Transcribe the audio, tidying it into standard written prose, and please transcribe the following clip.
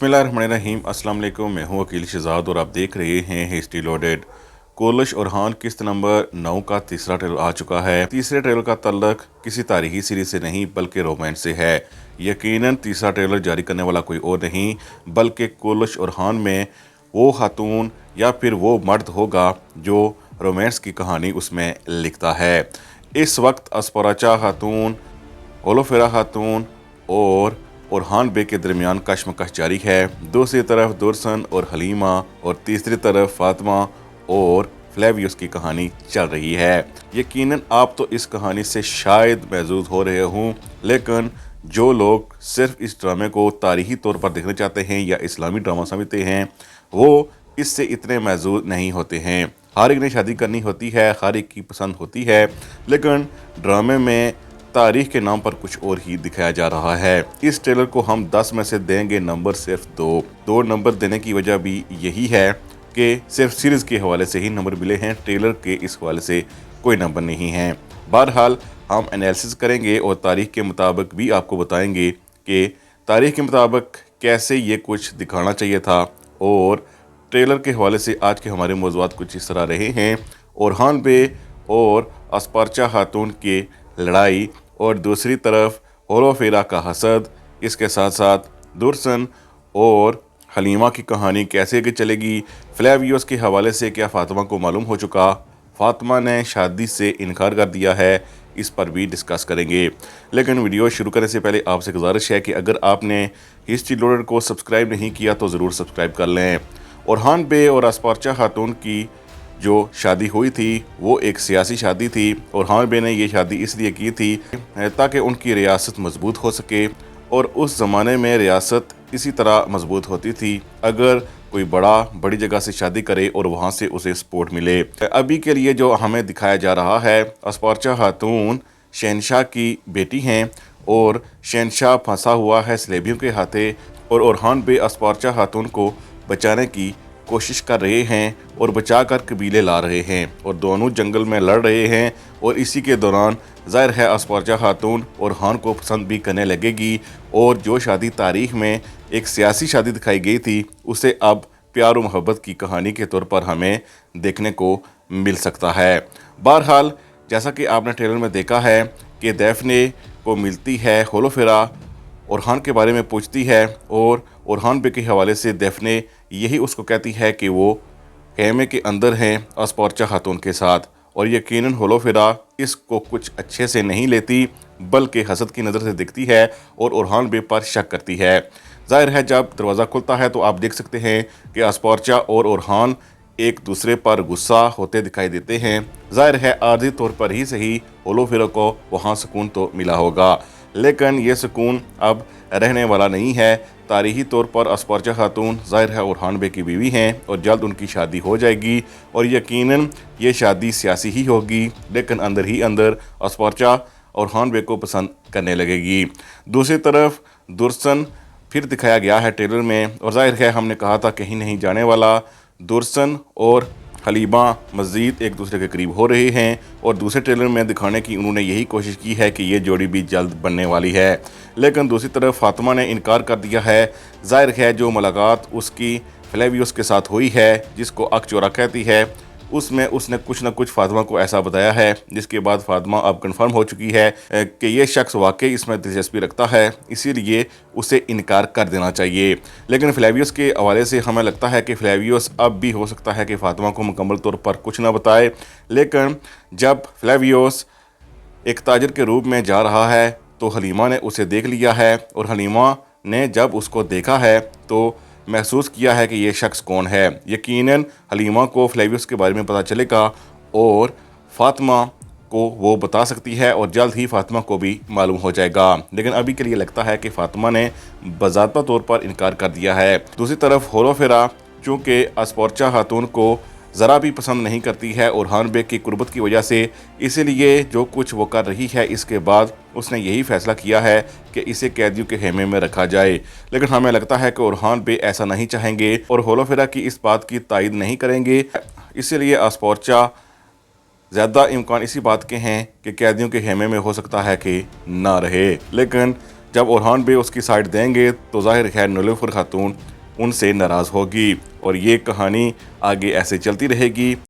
बिस्मिल्लाहिर्रहमानिर्रहीम। अस्सलाम वालेकुम। मैं हूं वकील शहजाद और आप देख रहे हैं हिस्ट्री लोडेड। कोलश और हान किस्त नंबर 9 का तीसरा ट्रेलर आ चुका है। तीसरे ट्रेलर का तल्लक किसी तारीखी सीरीज से नहीं बल्कि रोमांस से है। यकीनन तीसरा ट्रेलर जारी करने वाला कोई और नहीं बल्कि कोलश और हान में वो खातून या फिर वो मर्द होगा जो रोमांस की कहानी उसमें लिखता है। इस वक्त अस्पराचा खातून, ओलोफेरा खातून और ओरहान बे के दरमियान कशमकश जारी है। दूसरी तरफ दुर्सन और हलीमा और तीसरी तरफ फातिमा और फ्लेवियस की कहानी चल रही है। यकीनन आप तो इस कहानी से शायद महजूज हो रहे हों, लेकिन जो लोग सिर्फ इस ड्रामे को तारीखी तौर पर देखना चाहते हैं या इस्लामी ड्रामा समझते हैं वो इससे इतने महजूज नहीं होते हैं। हर एक ने शादी करनी होती है, हर एक की पसंद होती है, लेकिन ड्रामे में तारीख के नाम पर कुछ और ही दिखाया जा रहा है। इस ट्रेलर को हम 10 में से देंगे नंबर सिर्फ 2 नंबर देने की वजह भी यही है कि सिर्फ सीरीज़ के हवाले से ही नंबर मिले हैं, ट्रेलर के इस हवाले से कोई नंबर नहीं है। बहरहाल हम एनालिसिस करेंगे और तारीख के मुताबिक भी आपको बताएंगे कि तारीख के मुताबिक कैसे ये कुछ दिखाना चाहिए था। और ट्रेलर के हवाले से आज के हमारे मौज़ूआत कुछ इस तरह रहे हैं। ओरहान बे और अस्परचा खातून की लड़ाई और दूसरी तरफ ओलोफेरा का हसद, इसके साथ साथ दुर्सन और हलीमा की कहानी कैसे आगे चलेगी। फ्लेवियस के हवाले से क्या फातिमा को मालूम हो चुका, फातिमा ने शादी से इनकार कर दिया है, इस पर भी डिस्कस करेंगे। लेकिन वीडियो शुरू करने से पहले आपसे गुजारिश है कि अगर आपने हिस्ट्री लोडेड को सब्सक्राइब नहीं किया तो ज़रूर सब्सक्राइब कर लें। ओरहान बे और अस्परचा खातून की जो शादी हुई थी वो एक सियासी शादी थी। और हान बे ने ये शादी इसलिए की थी ताकि उनकी रियासत मजबूत हो सके, और उस ज़माने में रियासत इसी तरह मजबूत होती थी अगर कोई बड़ी जगह से शादी करे और वहाँ से उसे सपोर्ट मिले। अभी के लिए जो हमें दिखाया जा रहा है, अस्परचा खातून शहनशाह की बेटी हैं और शहनशाह फंसा हुआ है सलेबियों के हाथे, और ओरहान बे अस्परचा खातून को बचाने की कोशिश कर रहे हैं और बचाकर कबीले ला रहे हैं, और दोनों जंगल में लड़ रहे हैं। और इसी के दौरान ज़ाहिर है अस्परचा खातून ओरहान को पसंद भी करने लगेगी, और जो शादी तारीख में एक सियासी शादी दिखाई गई थी उसे अब प्यार और मोहब्बत की कहानी के तौर पर हमें देखने को मिल सकता है। बहरहाल जैसा कि आपने ट्रेलर में देखा है कि दैफने को मिलती है होलोफेरा, ओरहान के बारे में पूछती है, और ओरहान बे के हवाले से दैफने यही उसको कहती है कि वो खेमे के अंदर हैं अस्परचा खातून के साथ। और यकीनन होलोफेरा इसको कुछ अच्छे से नहीं लेती बल्कि हसद की नज़र से देखती है और ओरहान बे पर शक करती है। ज़ाहिर है जब दरवाज़ा खुलता है तो आप देख सकते हैं कि अस्परचा और ओरहान एक दूसरे पर गुस्सा होते दिखाई देते हैं। ज़ाहिर है आर्जी तौर पर ही सही होलोफेरा को वहाँ सुकून तो मिला होगा, लेकिन ये सुकून अब रहने वाला नहीं है। तारीखी तौर पर अस्परचा खातून ज़ाहिर है ओरहान बे की बीवी हैं और जल्द उनकी शादी हो जाएगी, और यकीनन ये शादी सियासी ही होगी, लेकिन अंदर ही अंदर अस्परचा ओरहान बे को पसंद करने लगेगी। दूसरी तरफ दुर्सन फिर दिखाया गया है ट्रेलर में, और ज़ाहिर है हमने कहा था कहीं नहीं जाने वाला। दुर्सन और हलीमा मज़ीद एक दूसरे के करीब हो रहे हैं, और दूसरे ट्रेलर में दिखाने की उन्होंने यही कोशिश की है कि ये जोड़ी भी जल्द बनने वाली है। लेकिन दूसरी तरफ फातिमा ने इनकार कर दिया है। ज़ाहिर है जो मुलाकात उसकी फ्लेवियस के साथ हुई है, जिसको अकचोरा कहती है, उसमें उसने कुछ न कुछ फातिमा को ऐसा बताया है जिसके बाद फातिमा अब कंफर्म हो चुकी है कि ये शख्स वाकई इसमें दिलचस्पी रखता है, इसीलिए उसे इनकार कर देना चाहिए। लेकिन फ्लेवियस के हवाले से हमें लगता है कि फ्लेवियस अब भी हो सकता है कि फातिमा को मुकम्मल तौर पर कुछ ना बताए, लेकिन जब फ्लेवियस एक ताजर के रूप में जा रहा है तो हलीमा ने उसे देख लिया है, और हलीमा ने जब उसको देखा है तो महसूस किया है कि ये शख्स कौन है। यकीनन हलीमा को फ्लेवियस के बारे में पता चलेगा और फातिमा को वो बता सकती है, और जल्द ही फातिमा को भी मालूम हो जाएगा। लेकिन अभी के लिए लगता है कि फातिमा ने बाज़ाब्ता तौर पर इनकार कर दिया है। दूसरी तरफ होलोफेरा चूँकि अस्परचा खातून को ज़रा भी पसंद नहीं करती है ओरहान बे की कुर्बत की वजह से, इसीलिए जो कुछ वो कर रही है इसके बाद उसने यही फैसला किया है कि इसे कैदियों के खेमे में रखा जाए। लेकिन हमें लगता है कि ओरहान बे ऐसा नहीं चाहेंगे और होलोफेरा की इस बात की तायद नहीं करेंगे, इसीलिए अस्परचा ज़्यादा इम्कान इसी बात के हैं कि कैदियों के खेमे में हो सकता है कि ना रहे। लेकिन جب اورحان بے اس کی سائڈ دیں گے تو ظاہر ہے نیلوفر خاتون ان سے ناراض ہوگی اور یہ کہانی آگے ایسے چلتی رہے گی